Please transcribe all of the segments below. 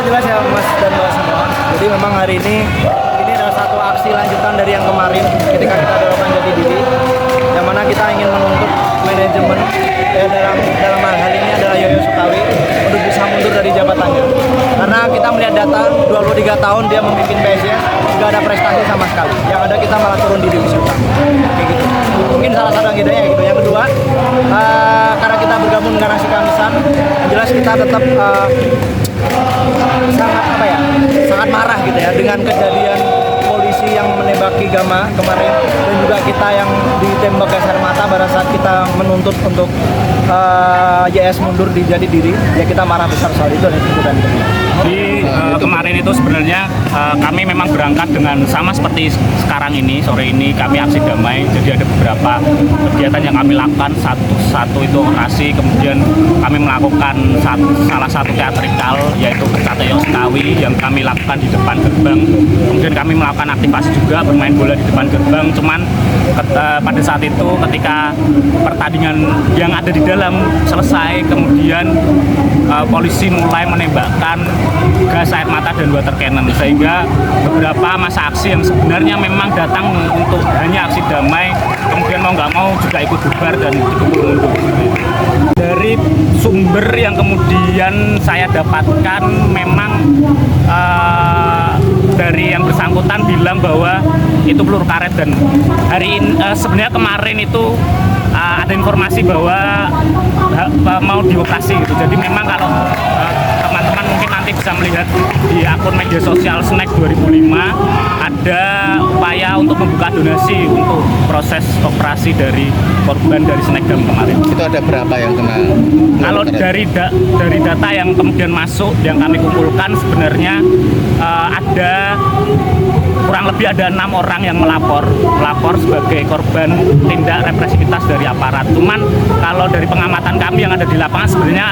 jelas ya Mas dan Mbak semua. Jadi memang hari ini adalah satu aksi lanjutan dari yang kemarin ketika kita melakukan jati diri, yang mana kita ingin menuntut manajemen dalam hal ini adalah Yoyo Sukawi untuk bisa mundur dari jabatannya. Karena kita melihat data 23 tahun dia memimpin PSIS, nggak ada prestasi sama sekali. Yang ada kita malah turun di divisi utama. Kayak gitu. Mungkin salah satu agendanya gitu. Yang kedua, karena kita bergabung dengan Aksi Kamisan, jelas kita tetap sangat marah gitu ya dengan kejadian polisi yang menembaki Gama kemarin, dan juga kita yang ditembak gas air mata pada saat kita menuntut untuk YS mundur di jati diri. Ya kita marah besar soal itu dan tuntutan itu. Di kemarin itu sebenarnya kami memang berangkat dengan sama seperti sekarang ini, sore ini kami aksi damai. Jadi ada beberapa kegiatan yang kami lakukan, satu itu orasi, kemudian kami melakukan salah satu teatrikal yaitu Kata Yoyo Sukawi yang kami lakukan di depan gerbang. Kemudian kami melakukan aktivasi juga bermain bola di depan gerbang. Cuman pada saat itu ketika pertandingan yang ada di dalam selesai, kemudian polisi mulai menembakkan gas air mata dan water cannon, sehingga beberapa massa aksi yang sebenarnya memang datang untuk hanya aksi damai kemudian mau nggak mau juga ikut bubar dan dipukul mundur. Dari sumber yang kemudian saya dapatkan memang dari yang bersangkutan bilang bahwa itu peluru karet, dan hari ini sebenarnya kemarin itu ada informasi bahwa mau dioperasi gitu. Jadi memang kalau teman-teman mungkin nanti bisa melihat di akun media sosial Snack 2005 ada upaya untuk membuka donasi untuk proses operasi dari korban dari Snack Dam kemarin. Itu ada berapa yang kena? Kalau dari data yang kemudian masuk yang kami kumpulkan sebenarnya ada kurang lebih ada 6 orang yang melapor sebagai korban tindak represivitas dari aparat. Cuman kalau dari pengamatan kami yang ada di lapangan sebenarnya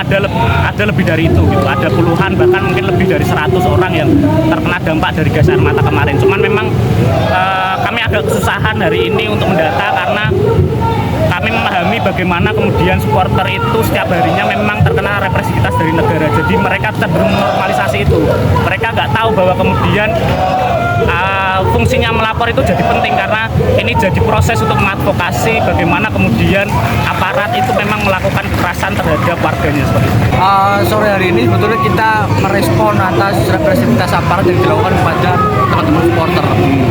ada lebih dari itu gitu. Ada puluhan bahkan mungkin lebih dari 100 orang yang terkena dampak dari gas air mata kemarin. Cuman memang kami agak kesusahan hari ini untuk mendata karena kami memahami bagaimana kemudian supporter itu setiap harinya memang terkena represivitas dari negara. Jadi mereka cenderung normalisasi itu. Mereka nggak tahu bahwa kemudian fungsinya melapor itu jadi penting karena ini jadi proses untuk mengadvokasi bagaimana kemudian aparat itu memang melakukan kekerasan terhadap warganya seperti itu. Sore hari ini sebetulnya kita merespon atas represivitas aparat yang dilakukan kepada teman-teman supporter.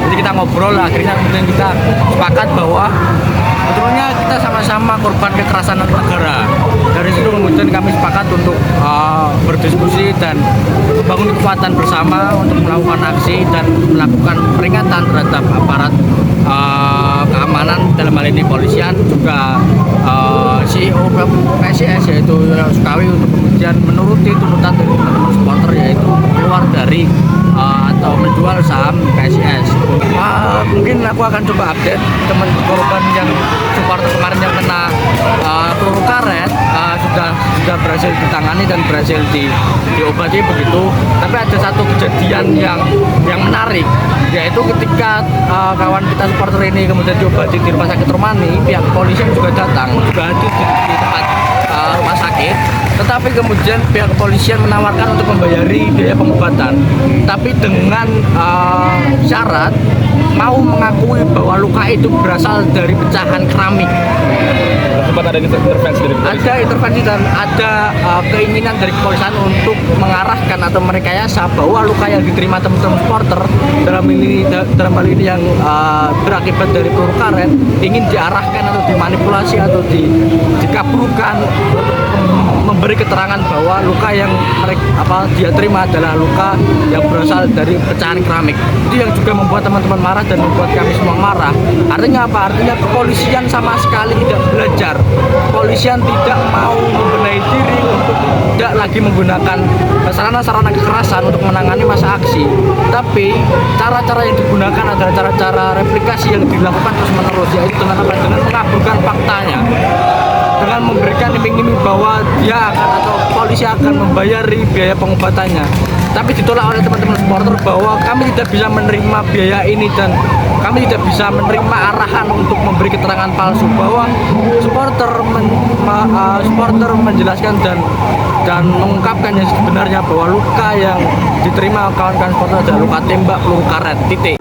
Jadi kita ngobrol, akhirnya kemudian kita sepakat bahwa sebetulnya kita sama-sama korban kekerasan negara. Dari situ kemudian kami sepakat untuk berdiskusi dan membangun kekuatan bersama untuk melakukan aksi dan melakukan peringatan terhadap aparat keamanan, dalam hal ini polisian, juga CEO PSIS yaitu Yoyo Sukawi, untuk kemudian menuruti tuntutan dari teman-teman supporter yaitu keluar dari atau menjual saham PSIS. Mungkin aku akan coba update teman korban yang supporter kemarin yang kena peluru karet sudah berhasil ditangani dan berhasil diobati begitu. Tapi ada satu kejadian yang menarik, yaitu ketika kawan kita supporter ini kemudian diobati di rumah sakit Romani, pihak kepolisian juga datang, juga hadir di tempat rumah sakit. Tetapi kemudian pihak kepolisian menawarkan untuk membayari biaya pengobatan, tapi dengan syarat mau mengakui bahwa luka itu berasal dari pecahan keramik. Sempat ada intervensi dari kepolisian? Ada intervensi dan ada keinginan dari kepolisian untuk mengarahkan atau merekayasa bahwa luka yang diterima teman-teman supporter dalam hal ini yang berakibat dari peluru karet ingin diarahkan atau dimanipulasi atau dikabulkan untuk memberi keterangan bahwa luka yang dia terima adalah luka yang berasal dari pecahan keramik. Itu yang juga membuat teman-teman marah dan membuat kami semua marah. Artinya apa? Artinya kepolisian sama sekali tidak belajar. Kepolisian tidak mau membenahi diri untuk tidak lagi menggunakan sarana-sarana kekerasan untuk menangani masa aksi. Tapi cara-cara yang digunakan adalah cara-cara replikasi yang dilakukan terus-menerus, yaitu dengan mengaburkan faktanya, dengan memberikan iming-iming bahwa dia akan atau polisi akan membayari biaya pengobatannya. tapi ditolak oleh teman-teman supporter bahwa kami tidak bisa menerima biaya ini dan kami tidak bisa menerima arahan untuk memberi keterangan palsu, bahwa supporter menjelaskan dan mengungkapkan yang sebenarnya bahwa luka yang diterima kawan-kawan supporter adalah luka tembak peluru karet, titik.